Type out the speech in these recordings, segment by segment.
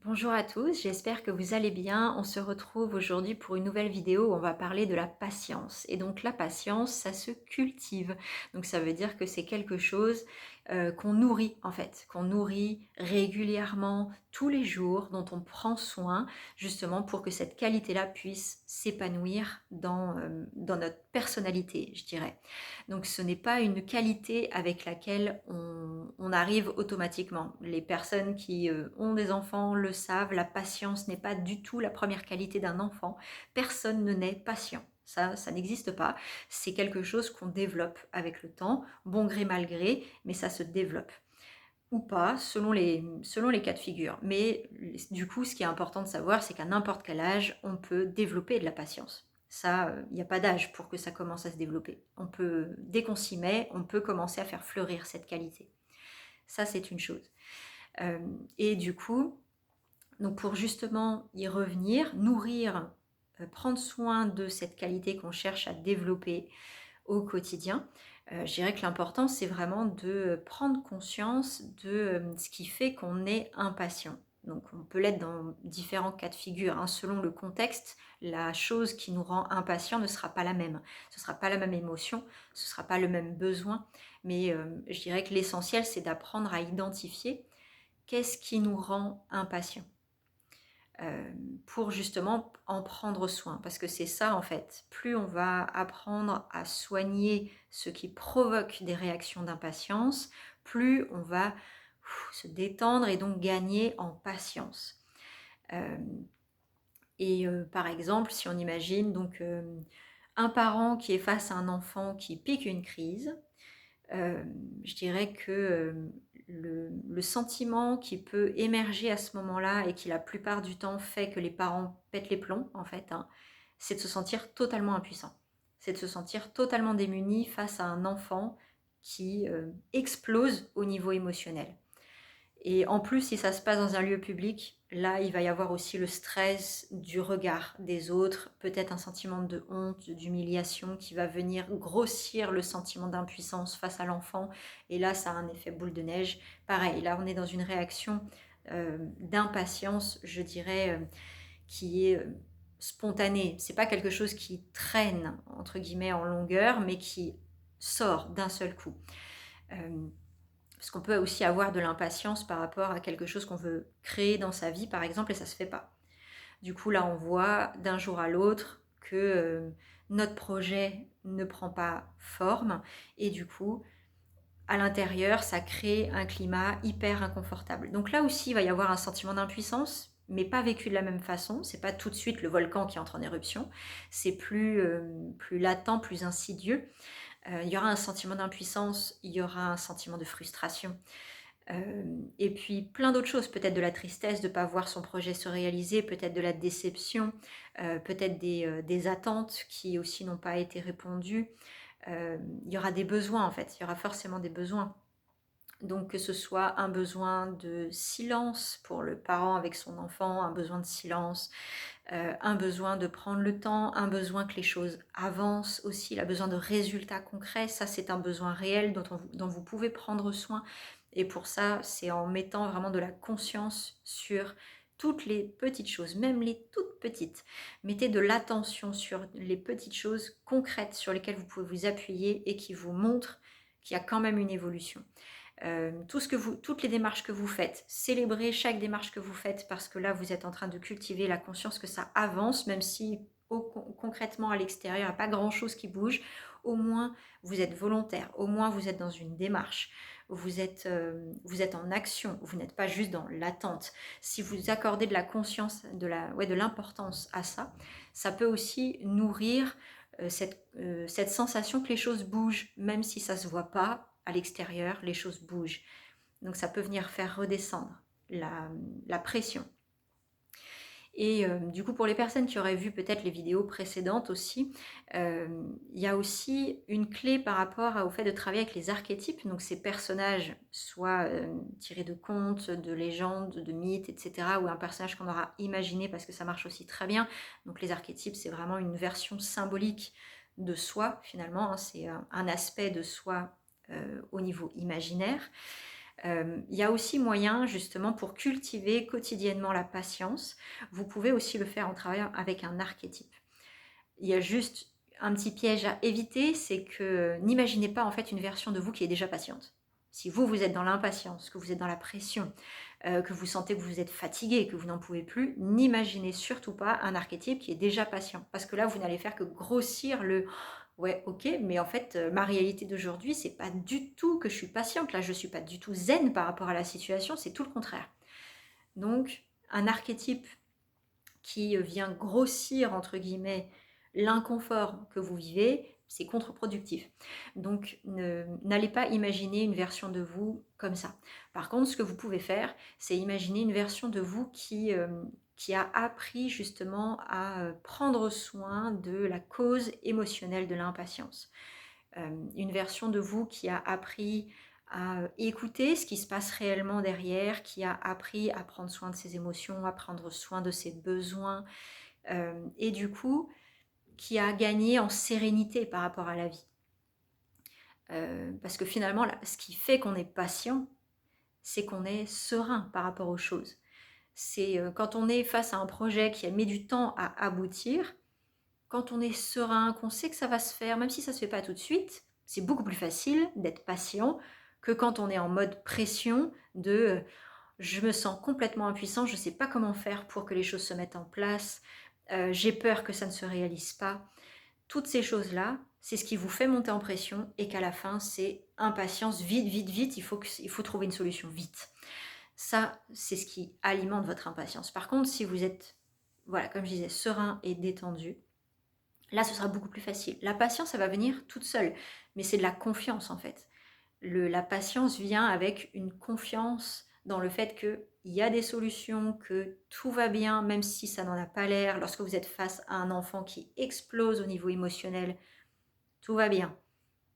Bonjour à tous, j'espère que vous allez bien. On se retrouve aujourd'hui pour une nouvelle vidéo où on va parler de la patience. Et donc la patience, ça se cultive. Donc ça veut dire que c'est quelque chose qu'on nourrit en fait, qu'on nourrit régulièrement, tous les jours, dont on prend soin justement pour que cette qualité-là puisse s'épanouir dans notre personnalité, je dirais. Donc ce n'est pas une qualité avec laquelle on arrive automatiquement. Les personnes qui ont des enfants le savent, la patience n'est pas du tout la première qualité d'un enfant. Personne ne naît patient. Ça n'existe pas. C'est quelque chose qu'on développe avec le temps, bon gré mal gré, mais ça se développe. Ou pas, selon les cas de figure. Mais du coup, ce qui est important de savoir, c'est qu'à n'importe quel âge, on peut développer de la patience. Ça, il n'y a pas d'âge pour que ça commence à se développer. On peut, dès qu'on s'y met, on peut commencer à faire fleurir cette qualité. Ça, c'est une chose. Euh, et du coup, donc pour justement y revenir, nourrir, prendre soin de cette qualité qu'on cherche à développer au quotidien, je dirais que l'important, c'est vraiment de prendre conscience de ce qui fait qu'on est impatient. Donc on peut l'être dans différents cas de figure, hein. Selon le contexte, la chose qui nous rend impatient ne sera pas la même. Ce ne sera pas la même émotion, ce ne sera pas le même besoin. Mais je dirais que l'essentiel, c'est d'apprendre à identifier qu'est-ce qui nous rend impatient. Pour justement en prendre soin. Parce que c'est ça en fait, plus on va apprendre à soigner ce qui provoque des réactions d'impatience, plus on va se détendre et donc gagner en patience. Euh, Par exemple, si on imagine donc un parent qui est face à un enfant qui pique une crise, euh, je dirais que le sentiment qui peut émerger à ce moment-là et qui la plupart du temps fait que les parents pètent les plombs, en fait, hein, c'est de se sentir totalement impuissant. C'est de se sentir totalement démuni face à un enfant qui explose au niveau émotionnel. Et en plus, si ça se passe dans un lieu public, là, il va y avoir aussi le stress du regard des autres, peut-être un sentiment de honte, d'humiliation qui va venir grossir le sentiment d'impuissance face à l'enfant. Et là, ça a un effet boule de neige. Pareil, là, on est dans une réaction d'impatience, je dirais, qui est spontanée. C'est pas quelque chose qui traîne, entre guillemets, en longueur, mais qui sort d'un seul coup. Euh, parce qu'on peut aussi avoir de l'impatience par rapport à quelque chose qu'on veut créer dans sa vie, par exemple, et ça ne se fait pas. Du coup, là, on voit d'un jour à l'autre que notre projet ne prend pas forme, et du coup, à l'intérieur, ça crée un climat hyper inconfortable. Donc là aussi, il va y avoir un sentiment d'impuissance, mais pas vécu de la même façon. C'est pas tout de suite le volcan qui entre en éruption, c'est plus latent, plus insidieux. Il y aura un sentiment d'impuissance, il y aura un sentiment de frustration. Et puis plein d'autres choses, peut-être de la tristesse de ne pas voir son projet se réaliser, peut-être de la déception, peut-être des attentes qui aussi n'ont pas été répondues. Il y aura des besoins en fait, il y aura forcément des besoins. Donc que ce soit un besoin de silence pour le parent avec son enfant, un besoin de silence, un besoin de prendre le temps, un besoin que les choses avancent aussi, il a besoin de résultats concrets, ça c'est un besoin réel dont vous pouvez prendre soin. Et pour ça, c'est en mettant vraiment de la conscience sur toutes les petites choses, même les toutes petites. Mettez de l'attention sur les petites choses concrètes sur lesquelles vous pouvez vous appuyer et qui vous montrent qu'il y a quand même une évolution. Toutes les démarches que vous faites, célébrez chaque démarche que vous faites parce que là, vous êtes en train de cultiver la conscience que ça avance, même si concrètement à l'extérieur, il n'y a pas grand-chose qui bouge. Au moins, vous êtes volontaire, au moins, vous êtes dans une démarche, vous êtes en action, vous n'êtes pas juste dans l'attente. Si vous accordez de la conscience, de l'importance à ça, ça peut aussi nourrir cette sensation que les choses bougent, même si ça ne se voit pas à l'extérieur, les choses bougent. Donc ça peut venir faire redescendre la pression. Et du coup, pour les personnes qui auraient vu peut-être les vidéos précédentes aussi, il y a aussi une clé par rapport au fait de travailler avec les archétypes, donc ces personnages, soit tirés de contes, de légendes, de mythes, etc., ou un personnage qu'on aura imaginé parce que ça marche aussi très bien. Donc les archétypes, c'est vraiment une version symbolique de soi, finalement, hein, c'est un aspect de soi au niveau imaginaire. Il y a aussi moyen justement pour cultiver quotidiennement la patience. Vous pouvez aussi le faire en travaillant avec un archétype. Il y a juste un petit piège à éviter, c'est que n'imaginez pas en fait une version de vous qui est déjà patiente. Si vous, vous êtes dans l'impatience, que vous êtes dans la pression, que vous sentez que vous êtes fatigué, que vous n'en pouvez plus, n'imaginez surtout pas un archétype qui est déjà patient. Parce que là, vous n'allez faire que grossir le ouais, ok, mais en fait, ma réalité d'aujourd'hui, c'est pas du tout que je suis patiente. Là, je suis pas du tout zen par rapport à la situation, c'est tout le contraire. Donc, un archétype qui vient grossir, entre guillemets, l'inconfort que vous vivez, c'est contre-productif. Donc, n'allez pas imaginer une version de vous comme ça. Par contre, ce que vous pouvez faire, c'est imaginer une version de vous qui a appris justement à prendre soin de la cause émotionnelle de l'impatience. Une version de vous qui a appris à écouter ce qui se passe réellement derrière, qui a appris à prendre soin de ses émotions, à prendre soin de ses besoins, et du coup, qui a gagné en sérénité par rapport à la vie. Parce que finalement, là, ce qui fait qu'on est patient, c'est qu'on est serein par rapport aux choses. C'est quand on est face à un projet qui a mis du temps à aboutir, quand on est serein, qu'on sait que ça va se faire, même si ça ne se fait pas tout de suite, c'est beaucoup plus facile d'être patient que quand on est en mode pression de je me sens complètement impuissant, je ne sais pas comment faire pour que les choses se mettent en place, j'ai peur que ça ne se réalise pas. Toutes ces choses-là, c'est ce qui vous fait monter en pression et qu'à la fin, c'est impatience, vite, vite, vite, il faut trouver une solution vite. Ça, c'est ce qui alimente votre impatience. Par contre, si vous êtes, voilà, comme je disais, serein et détendu, là, ce sera beaucoup plus facile. La patience, elle va venir toute seule, mais c'est de la confiance en fait. La patience vient avec une confiance dans le fait qu'il y a des solutions, que tout va bien, même si ça n'en a pas l'air. Lorsque vous êtes face à un enfant qui explose au niveau émotionnel, tout va bien.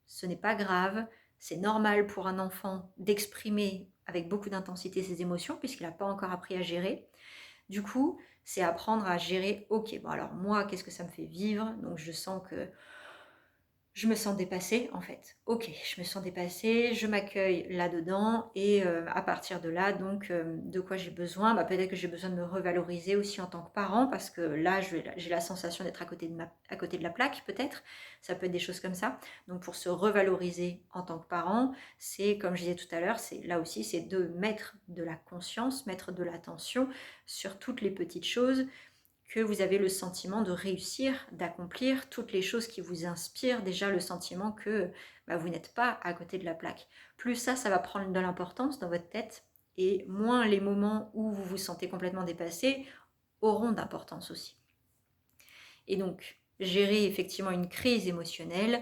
Ce n'est pas grave, c'est normal pour un enfant d'exprimer avec beaucoup d'intensité ses émotions puisqu'il n'a pas encore appris à gérer. Du coup, c'est apprendre à gérer, ok, bon alors moi, qu'est-ce que ça me fait vivre? Donc je sens que je me sens dépassée en fait. Ok, je me sens dépassée, je m'accueille là-dedans et à partir de là, donc de quoi j'ai besoin? Peut-être que j'ai besoin de me revaloriser aussi en tant que parent parce que là, j'ai la sensation d'être à côté de la plaque peut-être. Ça peut être des choses comme ça. Donc pour se revaloriser en tant que parent, c'est comme je disais tout à l'heure, c'est là aussi, c'est de mettre de la conscience, mettre de l'attention sur toutes les petites choses que vous avez le sentiment de réussir, d'accomplir toutes les choses qui vous inspirent déjà le sentiment que vous n'êtes pas à côté de la plaque. Plus ça va prendre de l'importance dans votre tête et moins les moments où vous vous sentez complètement dépassé auront d'importance aussi. Et donc, gérer effectivement une crise émotionnelle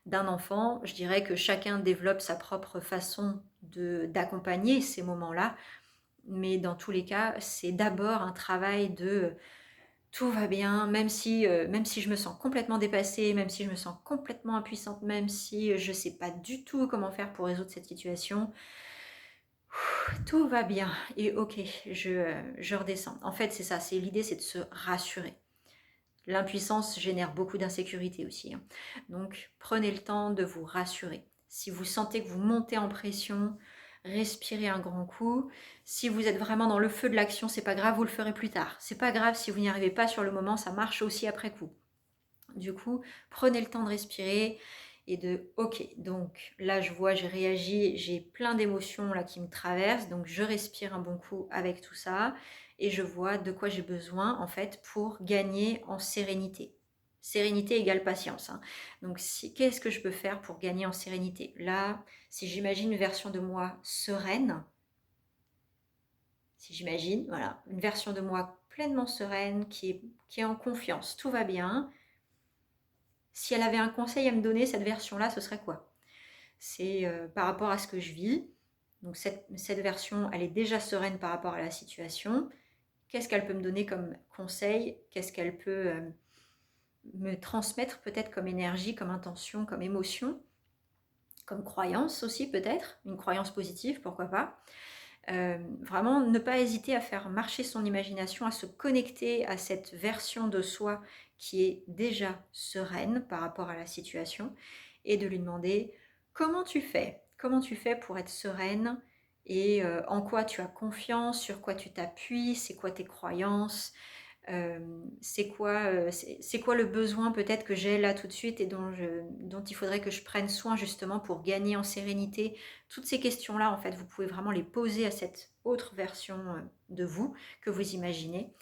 d'un enfant, je dirais que chacun développe sa propre façon d'accompagner ces moments-là, mais dans tous les cas, c'est d'abord un travail de tout va bien, même si je me sens complètement dépassée, même si je me sens complètement impuissante, même si je ne sais pas du tout comment faire pour résoudre cette situation, tout va bien et ok, je redescends. En fait, c'est ça, c'est l'idée, c'est de se rassurer. L'impuissance génère beaucoup d'insécurité aussi, hein. Donc, prenez le temps de vous rassurer. Si vous sentez que vous montez en pression, respirez un grand coup. Si vous êtes vraiment dans le feu de l'action, c'est pas grave, vous le ferez plus tard. C'est pas grave si vous n'y arrivez pas sur le moment, ça marche aussi après coup. Du coup, prenez le temps de respirer et de ok, donc là je vois, j'ai réagi, j'ai plein d'émotions là qui me traversent, donc je respire un bon coup avec tout ça et je vois de quoi j'ai besoin en fait pour gagner en sérénité. Sérénité égale patience, hein. Donc qu'est-ce que je peux faire pour gagner en sérénité? Là, si j'imagine une version de moi sereine, si j'imagine, voilà, une version de moi pleinement sereine, qui est en confiance, tout va bien. Si elle avait un conseil à me donner, cette version-là, ce serait quoi? C'est par rapport à ce que je vis. Donc cette version, elle est déjà sereine par rapport à la situation. Qu'est-ce qu'elle peut me donner comme conseil? Qu'est-ce qu'elle peut me transmettre peut-être comme énergie, comme intention, comme émotion, comme croyance aussi peut-être, une croyance positive, pourquoi pas. Vraiment ne pas hésiter à faire marcher son imagination, à se connecter à cette version de soi qui est déjà sereine par rapport à la situation et de lui demander comment tu fais pour être sereine et en quoi tu as confiance, sur quoi tu t'appuies, c'est quoi tes croyances, c'est quoi le besoin peut-être que j'ai là tout de suite et dont il faudrait que je prenne soin justement pour gagner en sérénité. Toutes ces questions-là, en fait, vous pouvez vraiment les poser à cette autre version de vous que vous imaginez.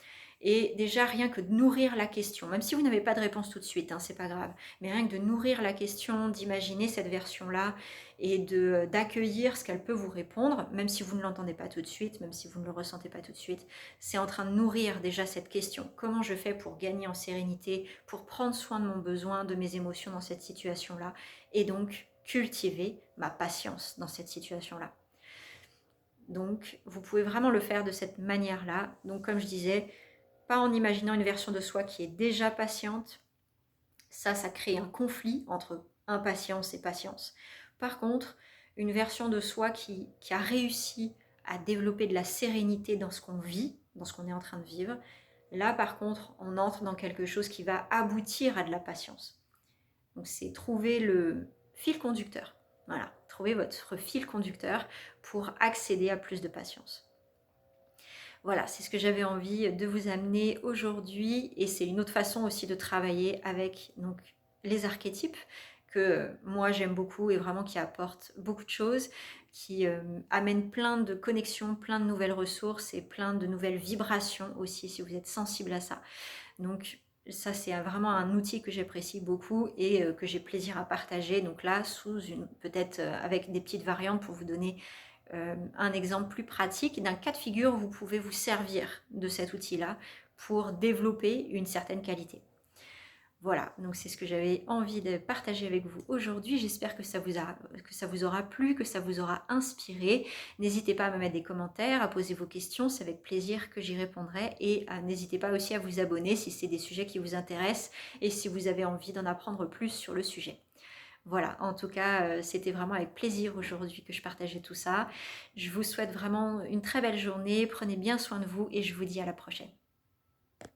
Et déjà, rien que de nourrir la question, même si vous n'avez pas de réponse tout de suite, hein, c'est pas grave, mais rien que de nourrir la question, d'imaginer cette version-là et d'accueillir ce qu'elle peut vous répondre, même si vous ne l'entendez pas tout de suite, même si vous ne le ressentez pas tout de suite, c'est en train de nourrir déjà cette question. Comment je fais pour gagner en sérénité, pour prendre soin de mon besoin, de mes émotions dans cette situation-là, et donc cultiver ma patience dans cette situation-là. Donc, vous pouvez vraiment le faire de cette manière-là. Donc, comme je disais, pas en imaginant une version de soi qui est déjà patiente. Ça crée un conflit entre impatience et patience. Par contre, une version de soi qui a réussi à développer de la sérénité dans ce qu'on vit, dans ce qu'on est en train de vivre, là par contre, on entre dans quelque chose qui va aboutir à de la patience. Donc c'est trouver le fil conducteur. Voilà, trouver votre fil conducteur pour accéder à plus de patience. Voilà, c'est ce que j'avais envie de vous amener aujourd'hui et c'est une autre façon aussi de travailler avec donc, les archétypes que moi j'aime beaucoup et vraiment qui apportent beaucoup de choses, qui amènent plein de connexions, plein de nouvelles ressources et plein de nouvelles vibrations aussi si vous êtes sensible à ça. Donc ça c'est vraiment un outil que j'apprécie beaucoup et que j'ai plaisir à partager. Donc là, peut-être avec des petites variantes pour vous donner un exemple plus pratique d'un cas de figure où vous pouvez vous servir de cet outil-là pour développer une certaine qualité. Voilà, donc c'est ce que j'avais envie de partager avec vous aujourd'hui. J'espère que ça vous aura plu, que ça vous aura inspiré. N'hésitez pas à me mettre des commentaires, à poser vos questions, c'est avec plaisir que j'y répondrai. Et n'hésitez pas aussi à vous abonner si c'est des sujets qui vous intéressent et si vous avez envie d'en apprendre plus sur le sujet. Voilà, en tout cas, c'était vraiment avec plaisir aujourd'hui que je partageais tout ça. Je vous souhaite vraiment une très belle journée, prenez bien soin de vous et je vous dis à la prochaine.